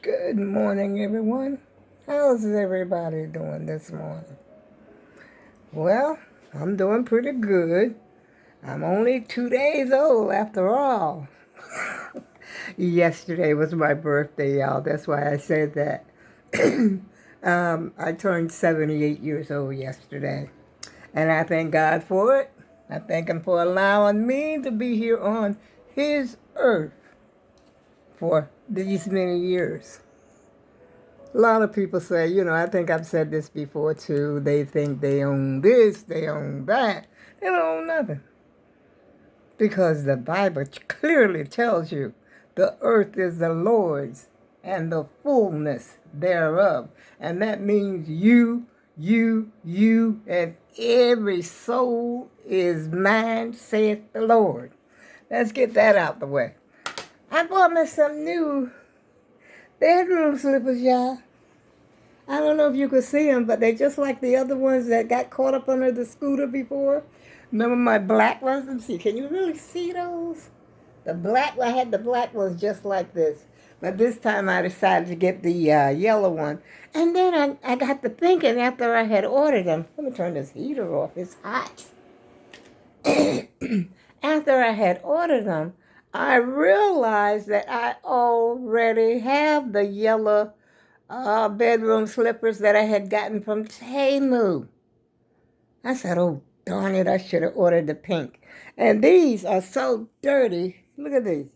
Good morning, everyone. How's everybody doing this morning? Well, I'm doing pretty good. I'm only 2 days old after all. Yesterday was my birthday, y'all. That's why I said that. I turned 78 years old yesterday. And I thank God for it. I thank Him for allowing me to be here on His earth for these many years. A lot of people say, I think I've said this before too, they think they own this, they own that. They don't own nothing. Because the Bible clearly tells you the earth is the Lord's and the fullness thereof. And that means you, and every soul is mine, saith the Lord. Let's get that out the way. I bought me some new bedroom slippers, y'all. I don't know if you could see them, but they're just like the other ones that got caught up under the scooter before. Remember my black ones? Let me see. Can you really see those? I had the black ones just like this. But this time I decided to get the yellow one. And then I got to thinking after I had ordered them. Let me turn this heater off. It's hot. After I had ordered them, I realized that I already have the yellow bedroom slippers that I had gotten from Temu. I said, oh, darn it, I should have ordered the pink. And these are so dirty. Look at these.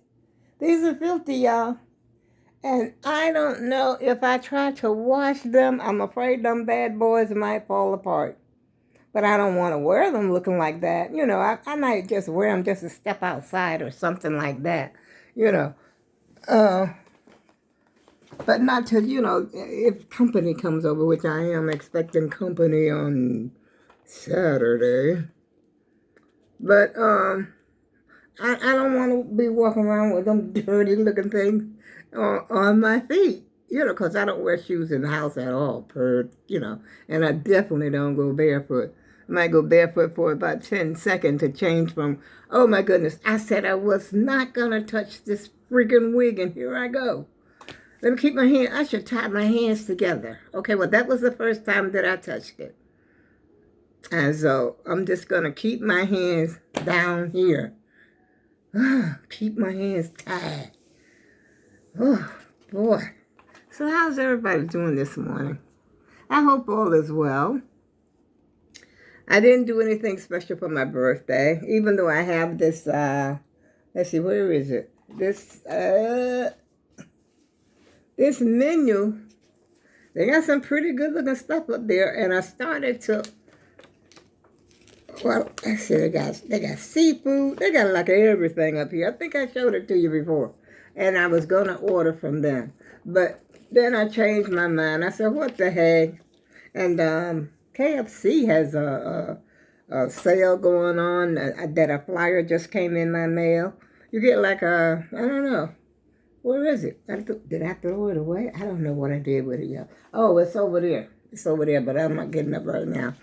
These are filthy, y'all. And I don't know if I try to wash them, I'm afraid them bad boys might fall apart. But I don't want to wear them looking like that. I might just wear them just to step outside or something like that. You know. But not to, if company comes over, which I am expecting company on Saturday. But I don't want to be walking around with them dirty looking things on my feet. Because I don't wear shoes in the house at all, and I definitely don't go barefoot. I might go barefoot for about 10 seconds to change from, oh my goodness, I said I was not going to touch this freaking wig, and here I go. Let me keep my hand. I should tie my hands together. Okay, well, that was the first time that I touched it. And so I'm just going to keep my hands down here. Keep my hands tied. Oh, boy. So how's everybody doing this morning? I hope all is well. I didn't do anything special for my birthday, even though I have this, let's see, where is it? This menu, they got some pretty good looking stuff up there, and I started to, well, let's see, they got seafood, they got like everything up here. I think I showed it to you before, and I was going to order from them, but then I changed my mind. I said, what the heck, and KFC has a sale going on that a flyer just came in my mail. You get like I don't know. Where is it? Did I throw it away? I don't know what I did with it yet. Oh, it's over there. It's over there, but I'm not getting up right now.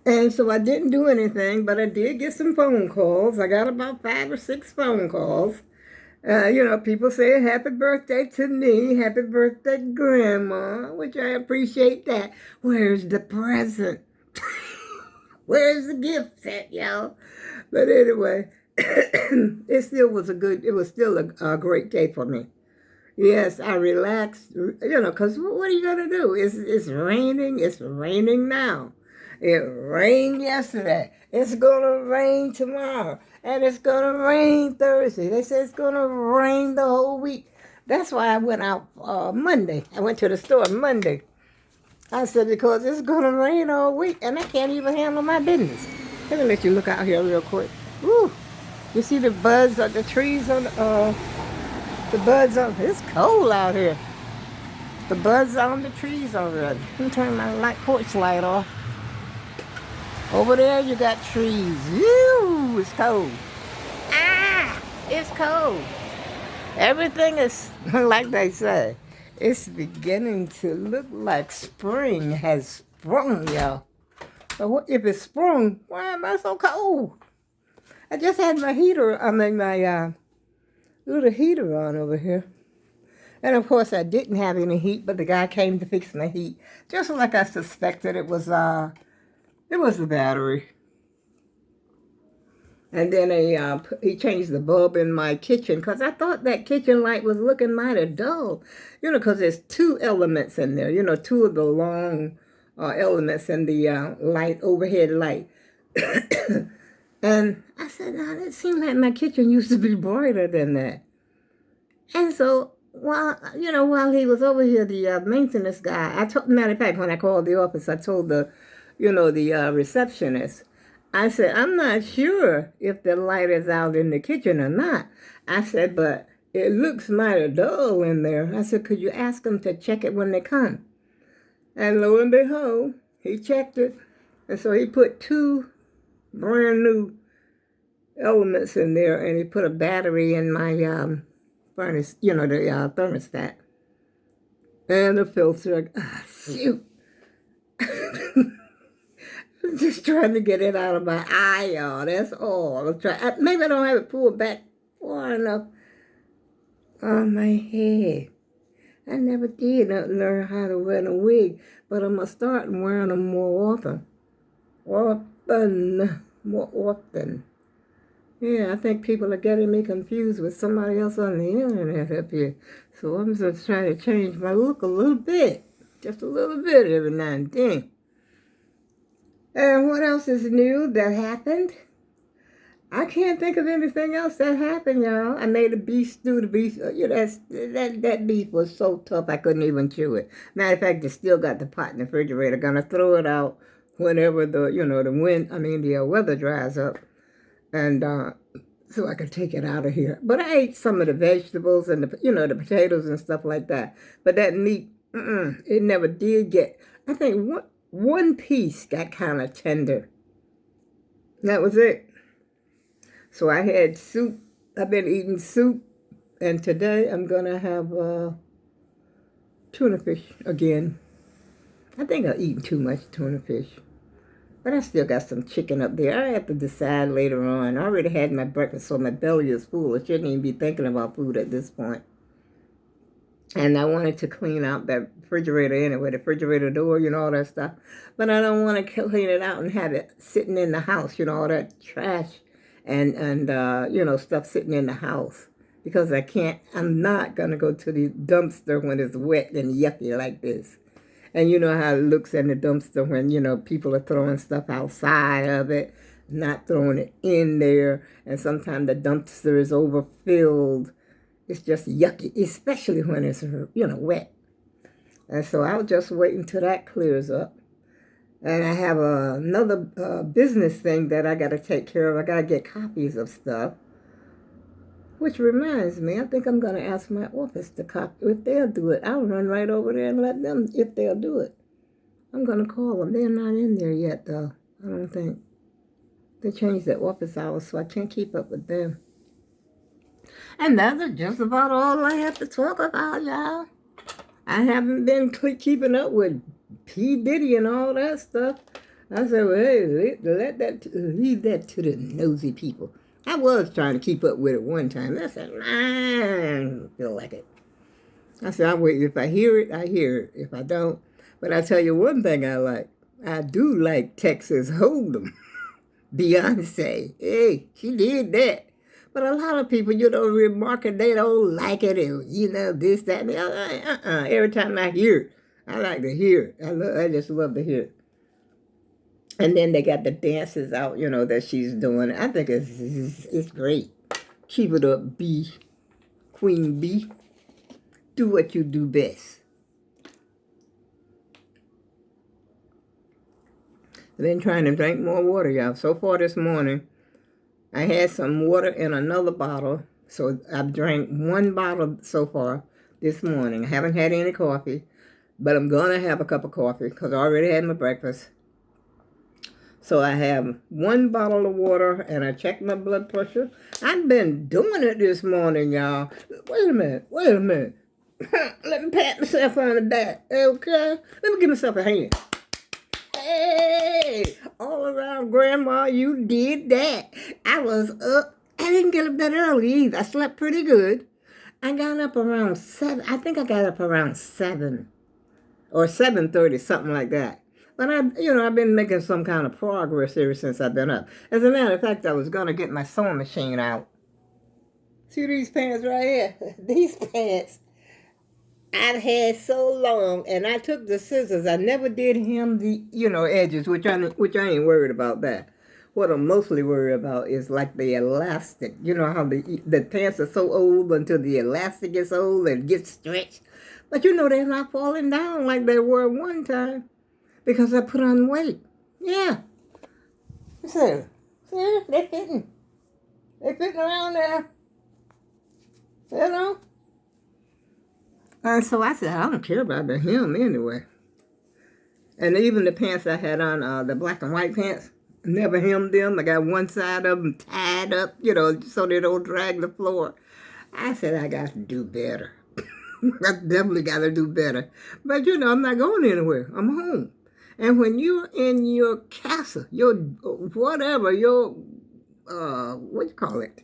And so I didn't do anything, but I did get some phone calls. I got about 5 or 6 phone calls. People saying happy birthday to me, happy birthday, Grandma, which I appreciate that. Where's the present? Where's the gift set, y'all? But anyway, it was still a great day for me. Yes, I relaxed, because what are you going to do? It's raining. It's raining now. It rained yesterday. It's going to rain tomorrow. And it's going to rain Thursday. They say it's going to rain the whole week. That's why I went out Monday. I went to the store Monday. I said, because it's going to rain all week, and I can't even handle my business. Let me let you look out here real quick. Woo! You see the buds of the trees on it's cold out here. The buds on the trees already. Let me turn my porch light off. Over there you got trees. Ew, it's cold. It's cold. Everything is, like they say, it's beginning to look like spring has sprung, y'all. But if it's sprung, why am I so cold? I just had my little heater on over here. And of course, I didn't have any heat, but the guy came to fix my heat, just like I suspected. It was the battery. And then he changed the bulb in my kitchen because I thought that kitchen light was looking mighty dull, because there's two elements in there, two of the long elements in the overhead light. And I said, no, it seemed like my kitchen used to be brighter than that. And so while he was over here, the maintenance guy, matter of fact, when I called the office, I told the receptionist, I said, I'm not sure if the light is out in the kitchen or not. I said, but it looks mighty dull in there. I said, could you ask them to check it when they come? And lo and behold, he checked it. And so he put two brand new elements in there, and he put a battery in my furnace, the thermostat. And the filter, shoot. I'm just trying to get it out of my eye, y'all. That's all. Maybe I don't have it pulled back far enough on my head. I never did learn how to wear a wig, but I'm going to start wearing them more often. More often. Yeah, I think people are getting me confused with somebody else on the internet up here. So I'm just trying to change my look a little bit. Just a little bit every now and then. And what else is new that happened? I can't think of anything else that happened, y'all. I made a beef stew. The beef, that beef was so tough I couldn't even chew it. Matter of fact, I still got the pot in the refrigerator. Gonna throw it out whenever the weather dries up, and so I could take it out of here. But I ate some of the vegetables and the potatoes and stuff like that. But that meat, it never did get. I think one piece got kind of tender. That was it. So I had soup. I've been eating soup. And today I'm going to have tuna fish again. I think I've eaten too much tuna fish. But I still got some chicken up there. I have to decide later on. I already had my breakfast, so my belly is full. I shouldn't even be thinking about food at this point. And I wanted to clean out that refrigerator anyway, the refrigerator door, all that stuff. But I don't want to clean it out and have it sitting in the house, all that trash and stuff sitting in the house. Because I'm not going to go to the dumpster when it's wet and yucky like this. And you know how it looks in the dumpster when, people are throwing stuff outside of it, not throwing it in there. And sometimes the dumpster is overfilled. It's just yucky, especially when it's, wet. And so I'll just wait until that clears up. And I have another business thing that I got to take care of. I got to get copies of stuff. Which reminds me, I think I'm going to ask my office to copy. If they'll do it, I'll run right over there and let them, if they'll do it. I'm going to call them. They're not in there yet, though. I don't think. They changed their office hours, so I can't keep up with them. And that's just about all I have to talk about, y'all. I haven't been keeping up with P. Diddy and all that stuff. I said, well, hey, leave that to the nosy people. I was trying to keep up with it one time. I said, I don't feel like it. I said, I'll wait. If I hear it, I hear it. If I don't. But I tell you one thing I like. I do like Texas Hold'em. Beyonce. Hey, she did that. But a lot of people, remark it, they don't like it, and, this, that, and the other. Every time I hear it, I like to hear it. I just love to hear it. And then they got the dances out, that she's doing. I think it's great. Keep it up, B. Queen B. Do what you do best. I've been trying to drink more water, y'all. So far this morning, I had some water in another bottle, so I've drank one bottle so far this morning. I haven't had any coffee, but I'm going to have a cup of coffee because I already had my breakfast. So I have one bottle of water, and I checked my blood pressure. I've been doing it this morning, y'all. Wait a minute. Let me pat myself on the back, okay? Let me give myself a hand. Hey, all around, Grandma, you did that. I was up. I didn't get up that early either. I slept pretty good. I got up around 7. I think I got up around 7 or 7:30, something like that. But I've been making some kind of progress ever since I've been up. As a matter of fact, I was gonna get my sewing machine out. See these pants right here? These pants I've had so long, and I took the scissors. I never did hem the edges, which I ain't worried about that. What I'm mostly worried about is like the elastic. You know how the pants are so old until the elastic gets old and gets stretched. But they're not falling down like they were one time because I put on weight. Yeah. So, see, they're fitting. They're fitting around there. You know? And so I said, I don't care about the hem anyway. And even the pants I had on, the black and white pants, never hemmed them. I got one side of them tied up, so they don't drag the floor. I said, I got to do better. I definitely got to do better. But, I'm not going anywhere. I'm home. And when you're in your castle, your whatever, your, what do you call it?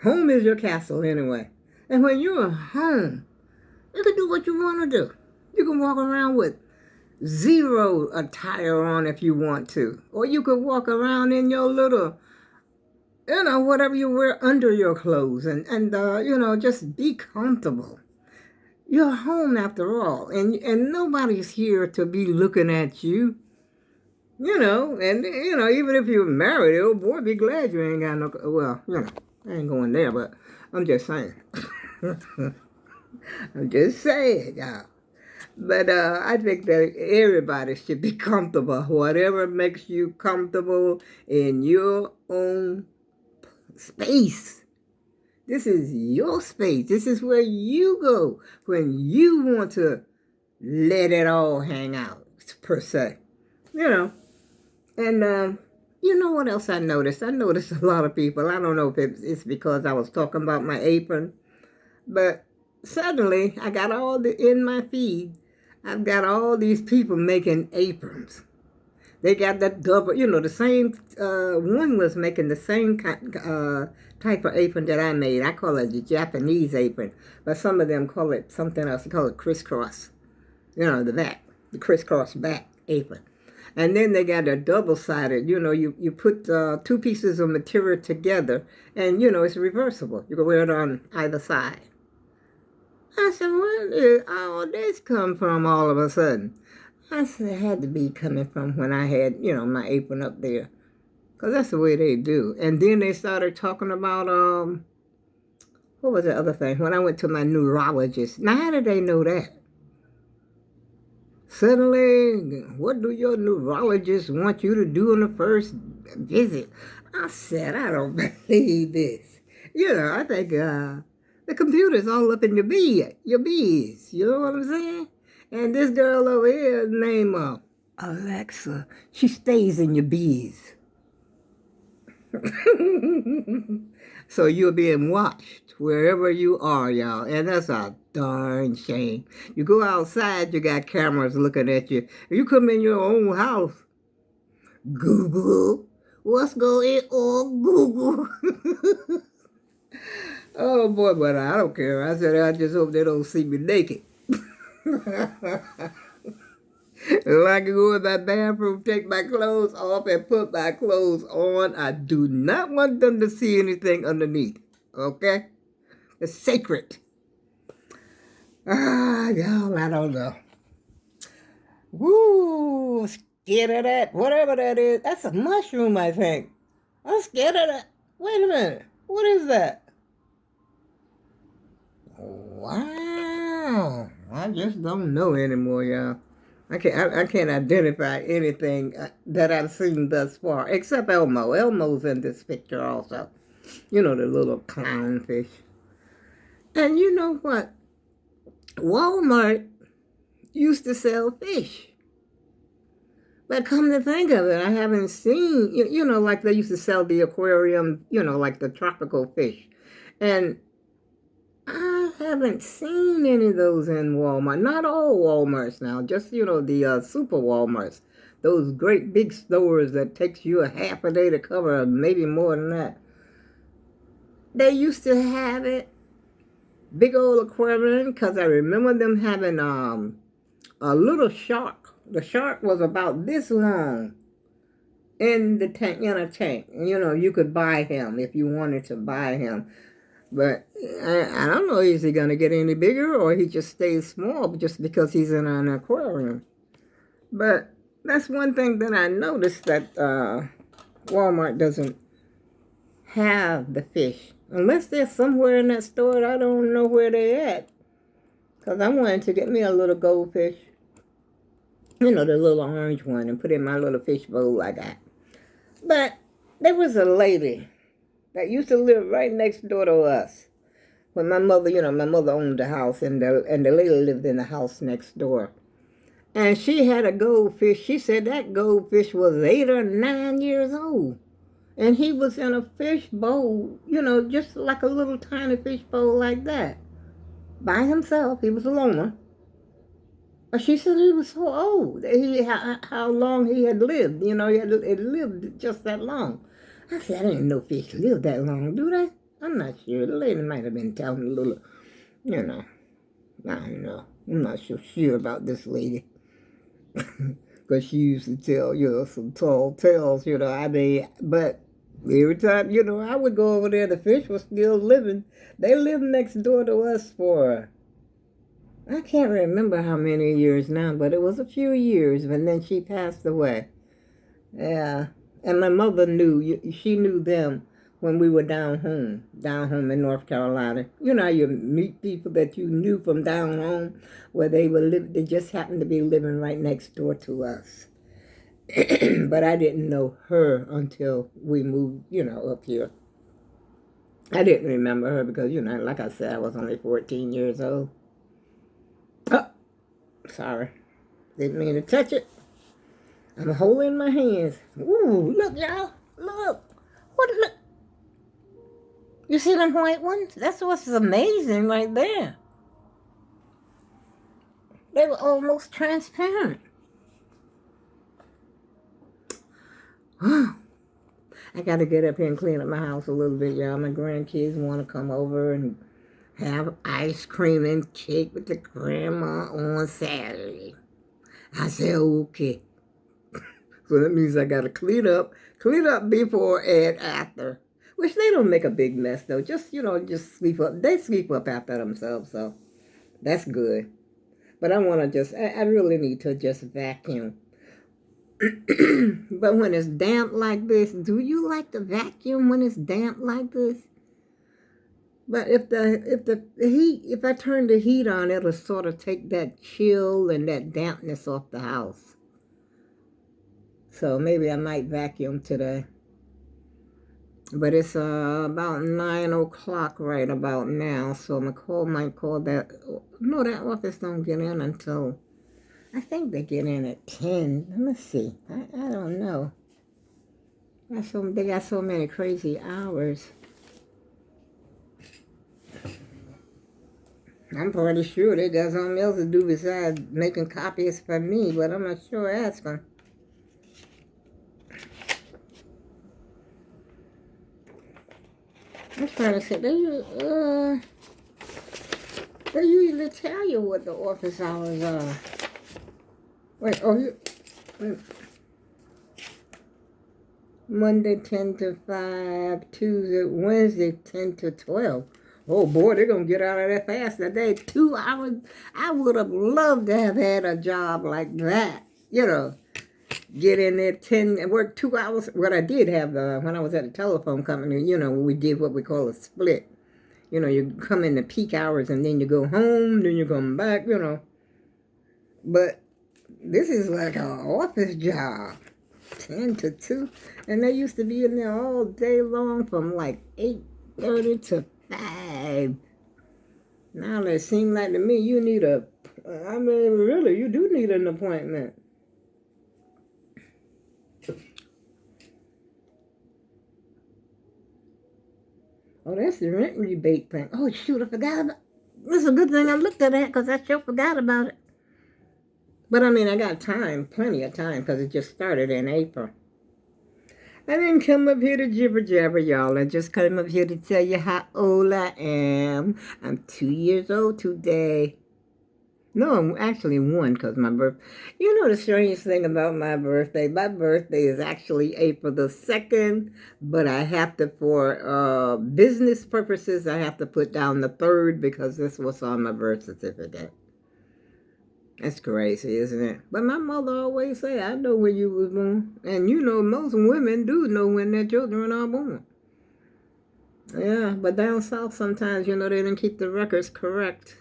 Home is your castle anyway. And when you're home, you can do what you want to do. You can walk around with zero attire on if you want to. Or you could walk around in your little, whatever you wear under your clothes. And just be comfortable. You're home after all. And nobody's here to be looking at you. And even if you're married, oh boy, be glad you ain't got no, well, I ain't going there, but I'm just saying. I'm just saying, y'all. But I think that everybody should be comfortable. Whatever makes you comfortable in your own space. This is your space. This is where you go when you want to let it all hang out, per se. And you know what else I noticed? I noticed a lot of people. I don't know if it's because I was talking about my apron, but suddenly I got in my feed, I've got all these people making aprons. They got that double, the same, one was making the same type of apron that I made. I call it the Japanese apron, but some of them call it something else. They call it crisscross, the crisscross back apron. And then they got a double-sided, you put 2 pieces of material together, and, it's reversible. You can wear it on either side. I said, where did all this come from all of a sudden? I said, it had to be coming from when I had, my apron up there. Because that's the way they do. And then they started talking about, what was the other thing? When I went to my neurologist. Now, how did they know that? Suddenly, what do your neurologist want you to do on the first visit? I said, I don't believe this. I think the computer's all up in your bees. You know what I'm saying? And this girl over here named Alexa, she stays in your bees. So you're being watched wherever you are, y'all. And that's a darn shame. You go outside, you got cameras looking at you. You come in your own house. Google, what's going on, Google? Oh boy, but I don't care. I said, I just hope they don't see me naked. If I can go in my bathroom, take my clothes off, and put my clothes on, I do not want them to see anything underneath. Okay? It's sacred. Y'all, I don't know. Woo! Scared of that. Whatever that is. That's a mushroom, I think. I'm scared of that. Wait a minute. What is that? Wow. I just don't know anymore, y'all. I can't identify anything that I've seen thus far, except Elmo. Elmo's in this picture also. The little clownfish. And you know what? Walmart used to sell fish. But come to think of it, I haven't seen, like they used to sell the aquarium, like the tropical fish. And I haven't seen any of those in Walmart. Not all Walmarts now, just, the super Walmarts. Those great big stores that takes you a half a day to cover, maybe more than that. They used to have it, big old aquarium, because I remember them having a little shark. The shark was about this long in the tank, in a tank. You know, you could buy him if you wanted to buy him. But I don't know, is he going to get any bigger or he just stays small just because he's in an aquarium. But that's one thing that I noticed, that Walmart doesn't have the fish. Unless they're somewhere in that store, I don't know where they're at. Because I wanted to get me a little goldfish. You know, the little orange one, and put in my little fish bowl I got. But there was a lady that used to live right next door to us. When my mother, you know, my mother owned the house, and the lady lived in the house next door. And she had a goldfish. She said that goldfish was 8 or 9 years old. And he was in a fish bowl, you know, just like a little tiny fish bowl like that. By himself. He was a loner. But she said he was so old. How long he had lived. You know, it lived just that long. I said, I didn't know fish live that long, do they? I'm not sure. The lady might have been telling a little, you know. I don't know. I'm not so sure about this lady. Because she used to tell, you know, some tall tales, you know. But every time, you know, I would go over there, the fish was still living. They lived next door to us for, I can't remember how many years now, but it was a few years, and then she passed away. Yeah. And my mother she knew them when we were down home in North Carolina. You know how you meet people that you knew from down home, where they just happened to be living right next door to us. But I didn't know her until we moved, you know, up here. I didn't remember her because, you know, like I said, I was only 14 years old. Oh, sorry. Didn't mean to touch it. I'm holding my hands. Ooh, look, y'all. Look. Look. You see them white ones? That's what's amazing right there. They were almost transparent. I got to get up here and clean up my house a little bit, y'all. My grandkids want to come over and have ice cream and cake with the grandma on Saturday. I said, okay. So that means I got to clean up before and after. Which they don't make a big mess, though. Just, you know, just sweep up. They sweep up after themselves, so that's good. But I want to I really need to just vacuum. But when it's damp like this, do you like to vacuum when it's damp like this? But if I turn the heat on, it'll sort of take that chill and that dampness off the house. So maybe I might vacuum today. But it's about 9 o'clock right about now, so McCall might call that. No, that office don't get in until, I think they get in at 10. Let me see. I don't know. They got so many crazy hours. I'm pretty sure they got something else to do besides making copies for me, but I'm not sure. Ask them. I'm trying to say, they usually tell you what the office hours are. Wait, Monday 10 to 5, Tuesday, Wednesday 10 to 12. Oh boy, they're going to get out of there fast today. 2 hours. I would have loved to have had a job like that, you know. Get in there 10 and work 2 hours. What I did have when I was at a telephone company, you know, we did what we call a split. You know, you come in the peak hours and then you go home, then you come back, you know. But this is like an office job, 10 to 2. And they used to be in there all day long from like 8:30 to 5. Now it seems like to me you need really, you do need an appointment. Oh, that's the rent rebate thing. Oh, shoot, I forgot about it. This is a good thing I looked at that because I sure forgot about it. But, I mean, I got time, plenty of time, because it just started in April. I didn't come up here to jibber jabber, y'all. I just came up here to tell you how old I am. I'm 2 years old today. No, I'm actually one because my birth. You know the strange thing about my birthday? My birthday is actually April the 2nd, but I have to, for business purposes, I have to put down the 3rd because this was on my birth certificate. That's crazy, isn't it? But my mother always say, I know when you was born. And you know, most women do know when their children are born. Yeah, but down south sometimes, you know, they didn't keep the records correct.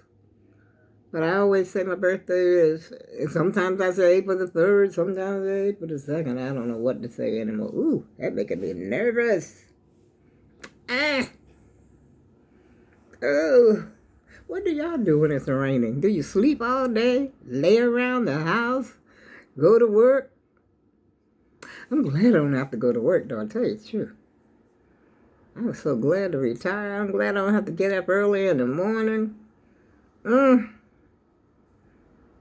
But I always say my birthday is, sometimes I say April the 3rd, sometimes I say April the 2nd. I don't know what to say anymore. Ooh, that making me nervous. Ah! Oh! What do y'all do when it's raining? Do you sleep all day? Lay around the house? Go to work? I'm glad I don't have to go to work, though, I'll tell you the truth. I was so glad to retire. I'm glad I don't have to get up early in the morning.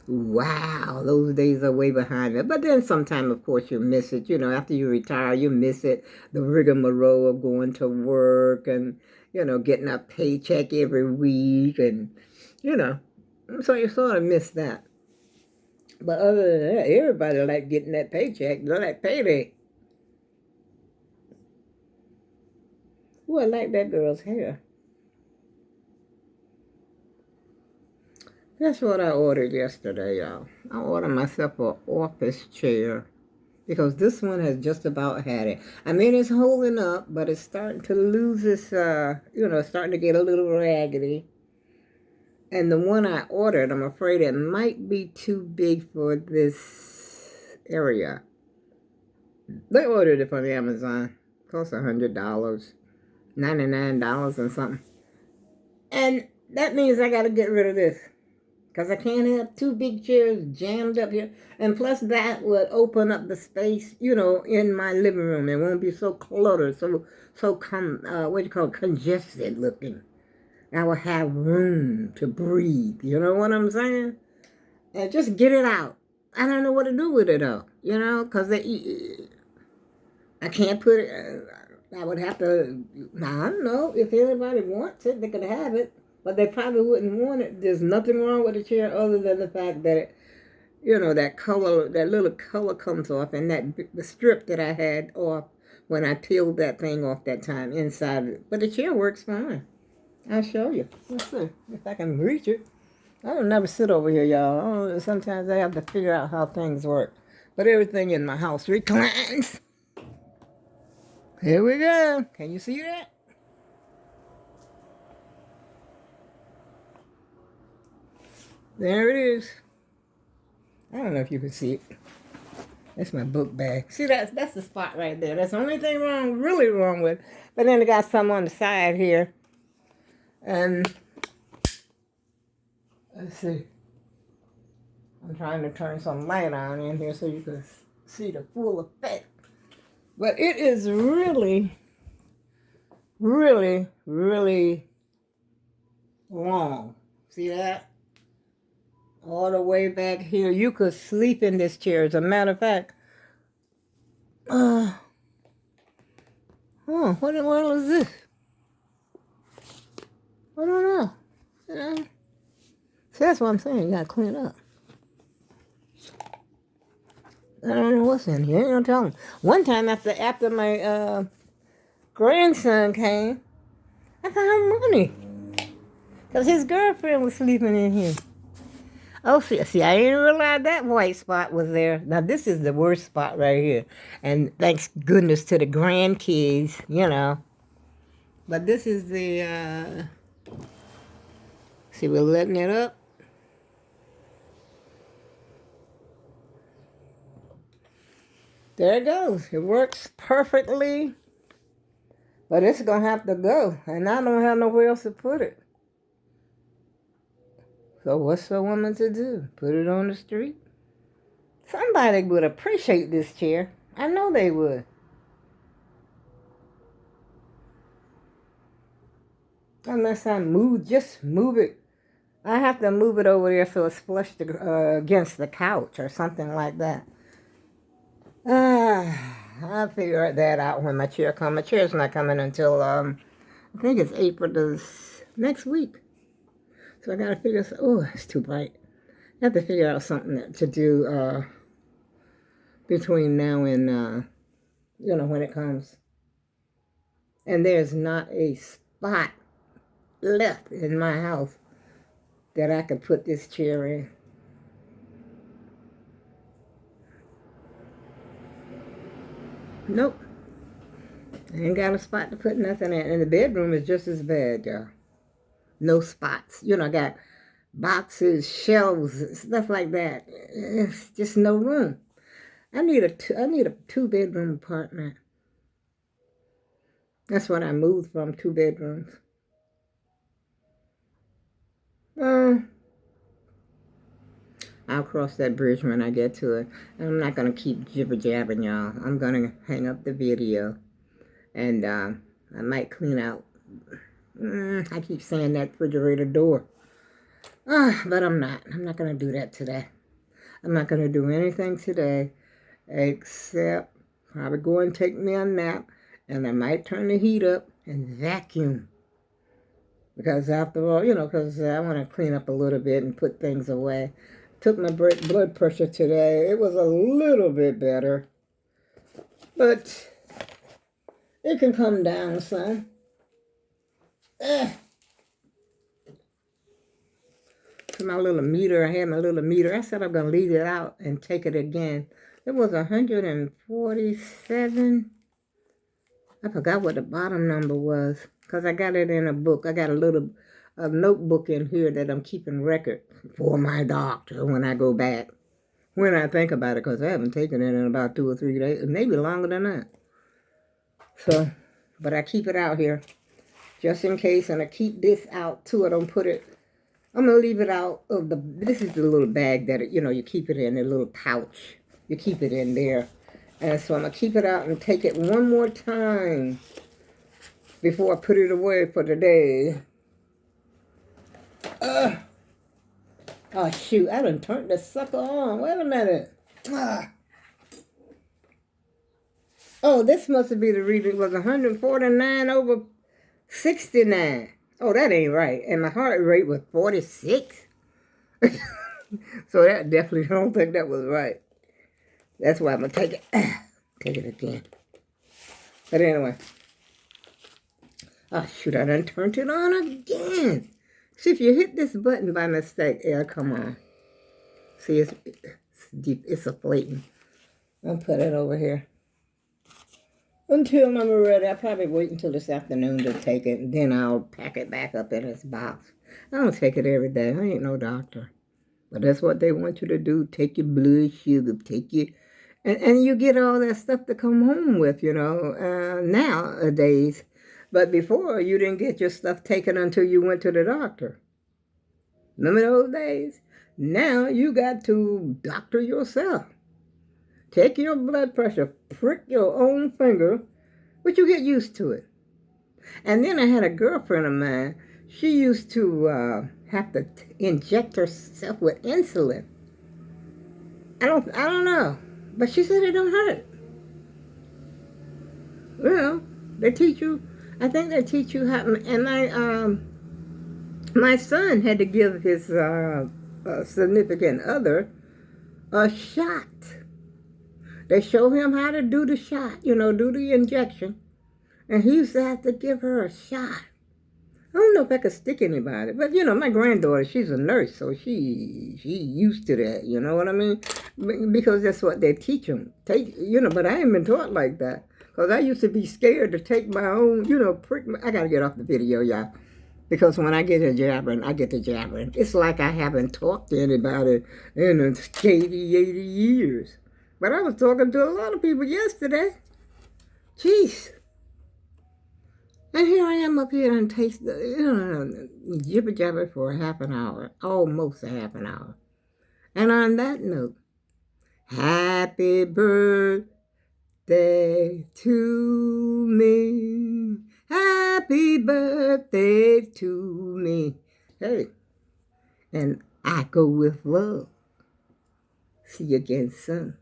Wow, those days are way behind me. But then sometime, of course, you miss it. You know, after you retire, you miss it. The rigmarole of going to work and, you know, getting a paycheck every week. And, you know, so you sort of miss that. But other than that, everybody like getting that paycheck. They like payday. Ooh, I like that girl's hair. That's what I ordered yesterday, y'all. I ordered myself an office chair because this one has just about had it. I mean, it's holding up, but it's starting to lose its, you know, starting to get a little raggedy. And the one I ordered, I'm afraid it might be too big for this area. They ordered it from Amazon. It cost $100, $99 and something. And that means I got to get rid of this. Because I can't have 2 big chairs jammed up here. And plus that would open up the space, you know, in my living room. It won't be so cluttered, congested looking. I will have room to breathe. You know what I'm saying? And just get it out. I don't know what to do with it, though. You know, because I can't put it, I would have to, I don't know, if anybody wants it, they could have it. But they probably wouldn't want it. There's nothing wrong with the chair other than the fact that, it, you know, that color, that little color comes off, and the strip that I had off when I peeled that thing off that time inside of it. But the chair works fine. I'll show you. Let's see if I can reach it. I don't never sit over here, y'all. Sometimes I have to figure out how things work. But everything in my house reclines. Here we go. Can you see that? There it is. I don't know if you can see it. That's my book bag. See, that's the spot right there. That's the only thing really wrong with. But then I got some on the side here. And let's see. I'm trying to turn some light on in here so you can see the full effect. But it is really, really, really long. See that? All the way back here. You could sleep in this chair. As a matter of fact, what in the world is this? I don't know. You know? See, that's what I'm saying. You gotta clean up. I don't know what's in here. You don't tell them. One time after my grandson came, I found money. Because his girlfriend was sleeping in here. Oh, see, I didn't realize that white spot was there. Now, this is the worst spot right here. And thanks goodness to the grandkids, you know. But this is the, see, we're letting it up. There it goes. It works perfectly. But it's going to have to go. And I don't have nowhere else to put it. So what's a woman to do? Put it on the street? Somebody would appreciate this chair. I know they would. Unless I just move it. I have to move it over there so it's flushed against the couch or something like that. I'll figure that out when my chair comes. My chair's not coming until, I think it's April next week. So I got to figure, oh, it's too bright. I have to figure out something to do between now and, when it comes. And there's not a spot left in my house that I could put this chair in. Nope. I ain't got a spot to put nothing in. And the bedroom is just as bad, y'all. No spots. I got boxes, shelves, stuff like that. It's just no room. I need a two-bedroom apartment. That's what I moved from, 2 bedrooms. I'll cross that bridge when I get to it. I'm not going to keep jibber-jabbing, y'all. I'm going to hang up the video. And I might clean out. I keep saying that refrigerator door. But I'm not. I'm not going to do that today. I'm not going to do anything today except probably go and take me a nap. And I might turn the heat up and vacuum. Because after all, because I want to clean up a little bit and put things away. Took my blood pressure today. It was a little bit better. But it can come down some. My little meter, I had my little meter. I said I'm going to leave it out and take it again. It was 147. I forgot what the bottom number was because I got it in a book. I got a notebook in here that I'm keeping record for my doctor when I go back. When I think about it, because I haven't taken it in about 2 or 3 days, maybe longer than that. So, but I keep it out here just in case, and I keep this out too. I don't put it. I'm gonna leave it out of this is the little bag that you keep it in, a little pouch. You keep it in there. And so I'm gonna keep it out and take it one more time before I put it away for the day. Oh shoot, I done turned this sucker on. Wait a minute. Oh, this must be the reading. It was 149 over 69. Oh, that ain't right. And my heart rate was 46. So that definitely, I don't think that was right. That's why I'm going to take it. Take it again. But anyway. Oh, shoot, I done turned it on again. See, if you hit this button by mistake, it'll come on. See, it's deep. It's afflating. I'll put it over here. Until I'm ready. I'll probably wait until this afternoon to take it, and then I'll pack it back up in its box. I don't take it every day. I ain't no doctor. But that's what they want you to do. Take your blood sugar. Take your... And you get all that stuff to come home with, nowadays. But before, you didn't get your stuff taken until you went to the doctor. Remember those days? Now you got to doctor yourself. Take your blood pressure, prick your own finger, but you get used to it. And then I had a girlfriend of mine. She used to have to inject herself with insulin. I don't know, but she said it don't hurt. Well, they teach you. I think they teach you how. And my son had to give his significant other a shot. They show him how to do the shot, do the injection. And he used to have to give her a shot. I don't know if I could stick anybody, but my granddaughter, she's a nurse, so she used to that, you know what I mean? Because that's what they teach them. But I ain't been taught like that. Because I used to be scared to take my own, prick. I got to get off the video, y'all. Because when I get to jabbering, I get to jabbering. It's like I haven't talked to anybody in 80 years. But I was talking to a lot of people yesterday. Jeez. And here I am up here and taste jibber jabber for a half an hour. Almost a half an hour. And on that note, happy birthday to me. Happy birthday to me. Hey. And I go with love. See you again soon.